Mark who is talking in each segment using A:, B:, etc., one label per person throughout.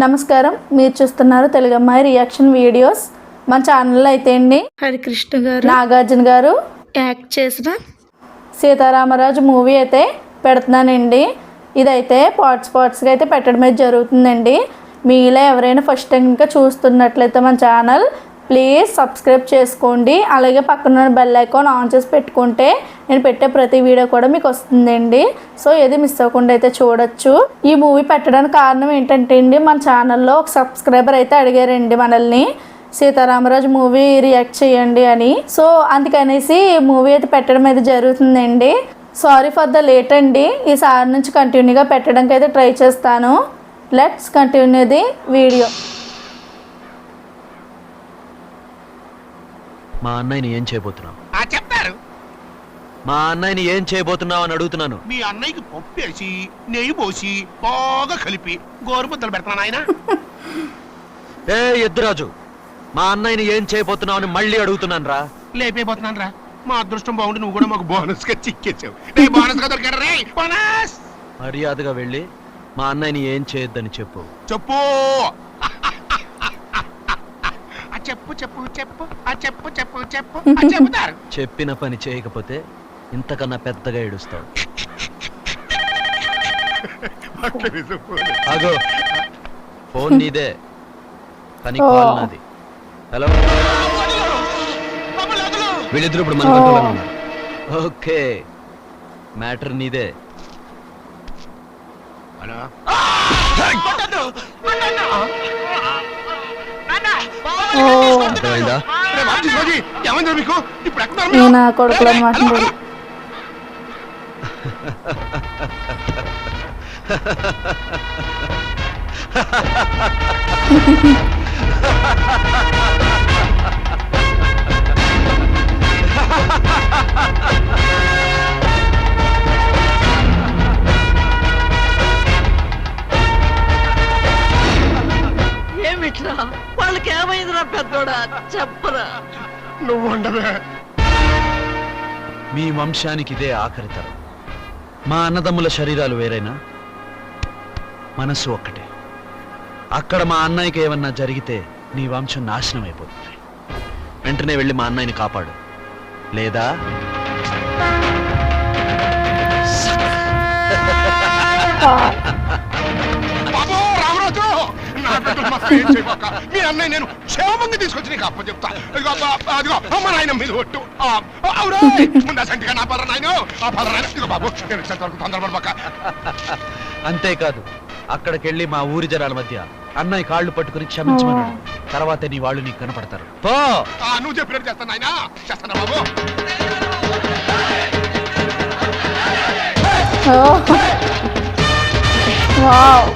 A: నమస్కారం, మీరు చూస్తున్నారు తెలుగు అమ్మాయి రియాక్షన్ వీడియోస్. మన ఛానల్లో అయితే అండి
B: హరికృష్ణ గారు,
A: నాగార్జున గారు
B: యాక్ట్ చేసిన
A: సీతారామరాజు మూవీ అయితే పెడుతున్నానండి. ఇదైతే పార్ట్స్గా అయితే పెట్టడం అయితే జరుగుతుందండి. మీలో ఎవరైనా ఫస్ట్ టైం ఇంకా చూస్తున్నట్లయితే మన ఛానల్ ప్లీజ్ సబ్స్క్రైబ్ చేసుకోండి. అలాగే పక్కన బెల్ ఐకాన్ ఆన్ చేసి పెట్టుకుంటే నేను పెట్టే ప్రతి వీడియో కూడా మీకు వస్తుందండి. సో ఏది మిస్ అవ్వకుండా అయితే చూడొచ్చు. ఈ మూవీ పెట్టడానికి కారణం ఏంటంటే అండి, మన ఛానల్లో ఒక సబ్స్క్రైబర్ అయితే అడిగారండి మనల్ని సీతారామరాజు మూవీ రియాక్ట్ చేయండి అని. సో అందుకనేసి మూవీ అయితే పెట్టడం అయితే జరుగుతుందండి. సారీ ఫర్ ద లేట్ అండి. ఈసారి నుంచి కంటిన్యూగా పెట్టడానికి అయితే ట్రై చేస్తాను. Let's continue the video.
C: మా అన్నయ్యని ఏం చేయబోతున్నావు?
D: చెప్పారు.
C: మా అన్నయ్యని ఏం చేయబోతున్నావు అని అడుగుతున్నాను.
D: మీ అన్నయ్యకి పప్పు వేసి నెయ్యి పోసి బాగా కలిపి గోరుముద్దలు పెడతాను ఆయన.
C: ఏ ఎద్దురాజు, మా అన్నయ్యని ఏం చేయబోతున్నావు అని మళ్ళీ అడుగుతున్నాను రా.
D: లేపైపోతున్నాను రా. మా అదృష్టం బాగుండి నువ్వు కూడా మాకు బోనస్ గా చిక్కేసావు. నేను బోనస్ గా దొరికాడు రే. బోనస్
C: మర్యాదగా వెళ్ళి మా అన్నయ్యని ఏం చేయొద్దని చెప్పు.
D: చెప్పు. చెప్పు చెప్పు చెప్పు చెప్పు చెప్పు చెప్పు చెప్తారు.
C: చెప్పిన పని చేయకపోతే ఇంతకన్నా పెద్దగా ఏడుస్తావు. అగో ఫోన్ నీదే కానీ కాల్ నాది. హలో, వీళ్ళిద్దరు ఇప్పుడు మన కంట్రోల్లో ఉన్నారు. ఓకే, మ్యాటర్ నీదే.
D: హలో,
C: అర్థమైందా?
D: ఏమైందా మీకు? ఇప్పుడు ఎక్కడ
A: నా కొడుకులు అనమాట.
B: ఏమిట్రా వాళ్ళకి ఏమైందిరా పెద్దోడా, చెప్పరా.
D: నువ్వు ఉండవే.
C: మీ వంశానికి ఇదే ఆఖరి తరం. మా అన్నదమ్ముల శరీరాలు వేరైనా మనసు ఒక్కటే. అక్కడ మా అన్నయ్యకి ఏమన్నా జరిగితే నీ వంశం నాశనం అయిపోతుంది. వెంటనే వెళ్ళి మా అన్నయ్యని కాపాడు, లేదా
D: బాబు రామరాజు, నా బిడ్డలు మాత్రం ఏం చేయబాక. మీ అన్నయ్య నేను క్షేమంగా తీసుకొచ్చి నీకు అప్ప చెప్తా. అదిగో అమ్మ నాయన మీద ఒట్టు. అవురా ముందు సంటిగా నా పదర నాయన ఆ పదర నాయన. ఇదిగో బాబు, నేను వచ్చేంతవరకు తొందరపడబాక.
C: అంతేకాదు, అక్కడికెళ్ళి మా ఊరి జనాల మధ్య అన్నయ్య కాళ్ళు పట్టుకుని క్షమించమన్నాడు. తర్వాతే నీ వాళ్ళు నీకు కనపడతారు. పో.
D: నువ్వు చెప్పినట్టు చేస్తాను నాయన. చేస్తానా బాబు?
A: వావ్,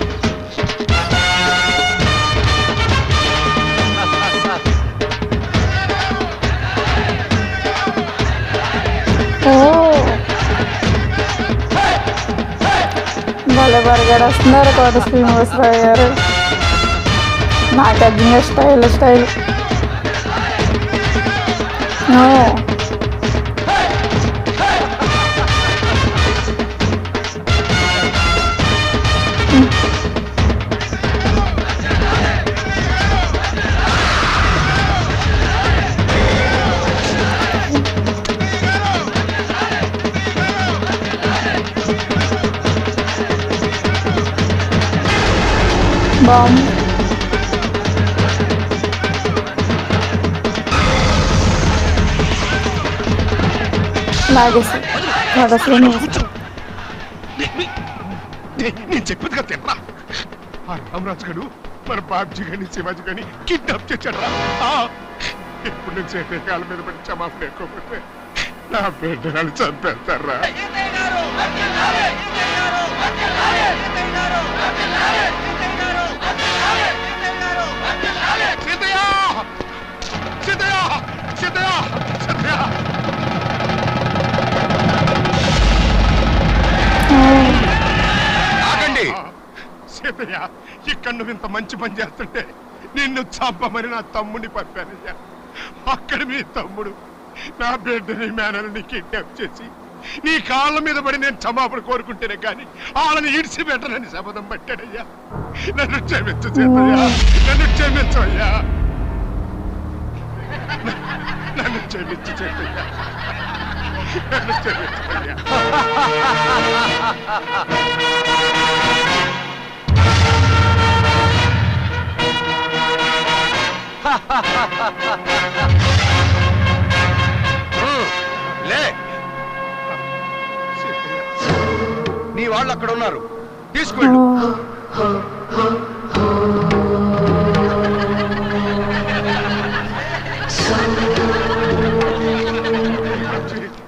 A: భలే బరగడ వస్తున్నారు కోట శ్రీనివాసరావు గారు. నాగార్జున స్టైల్. బాగుంది. లాగేసి
D: నేను చెప్పేది కదా తినరా. ఆ రామరాజు గడు మన బాబ్జీ గాని శివాజీ గాని కిడ్నాప్ చేశాడు. ఇప్పుడు నేను చేసే కాళ్ళ మీద పడి క్షమాపణ లేకపోతే నా బిడ్డలు చంపేస్తారా. ఆగండి సీతయ్య, ఇక్కడ నువ్వు ఇంత మంచి పని చేస్తుంటే నిన్ను చంపమని నా తమ్ముడిని పంపానయ్యా. అక్కడ మీ తమ్ముడు నా బిడ్డని మేనల్ని కిడ్నాప్ చేసి నీ కాళ్ళ మీద పడి నేను క్షమాపణ కోరుకుంటేనే కానీ వాళ్ళని ఈడ్చి పెట్టనని శపథం పట్టాడయ్యా. నన్ను క్షమించు సీతయ్యా, నన్ను క్షమించయ్యా, నన్ను క్షమించు సీతయ్యా, నన్ను క్షమించయ్యా.
E: లే, నీ వాళ్ళు అక్కడ ఉన్నారు, తీసుకెళ్ళు.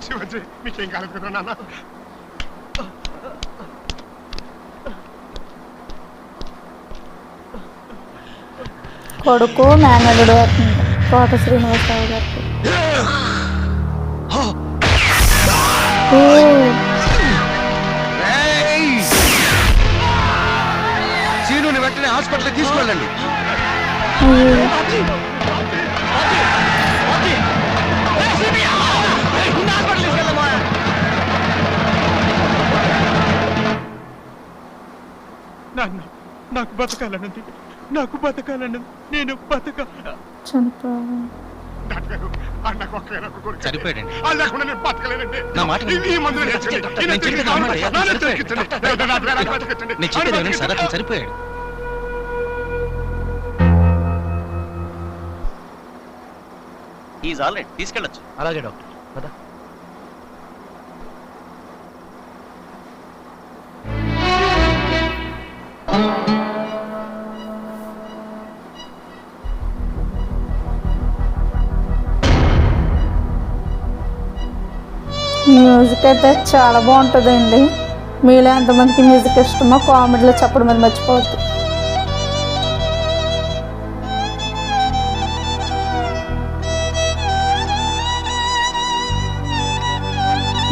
D: శివాజీ మీకేం కాలేదు కదా నాన్న?
A: కొడుకు మేనల్లుడు కోట శ్రీనివాసరావు గారికి. ఓ,
E: సీనుని వెంటనే హాస్పిటల్కి తీసుకెళ్ళండి.
A: అయ్యో.
D: నాన్న నాకు బతకాలన్నది, నాకు బతకాలన్నది, నేను
A: చనిపోయాడు.
E: సరిపోయాడండి.
D: నేను బతకలేనండి.
E: నా మాట వినండి.
D: ఈ మందులు తెచ్చండి. ఈ
E: నేను చెప్పేది నమ్మండి.
D: నాన్న తెచ్చించండి. బతకచ్చండి.
E: నేను చెప్పేది వినండి సార్, అతను సరిపోయాడు.
F: ఈజ్ ఆల్ రైట్, తీసుకెళ్ళొచ్చు.
C: అలాగే డాక్టర్ పద.
A: మ్యూజిక్ అయితే చాలా బాగుంటుందండి. మీలో ఎంతమందికి మ్యూజిక్ ఇష్టమో కామెడీలో చెప్పడం మీద మర్చిపోవద్దు.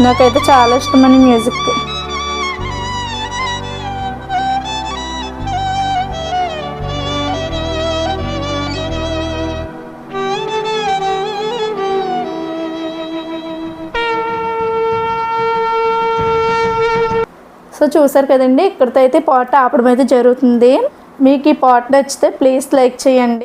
A: నాకైతే చాలా ఇష్టమైన మ్యూజిక్. సో చూసారు కదండి, ఇక్కడితో అయితే పాట ఆపడం అయితే జరుగుతుంది. మీకు ఈ పాట నచ్చితే ప్లీజ్ లైక్ చేయండి.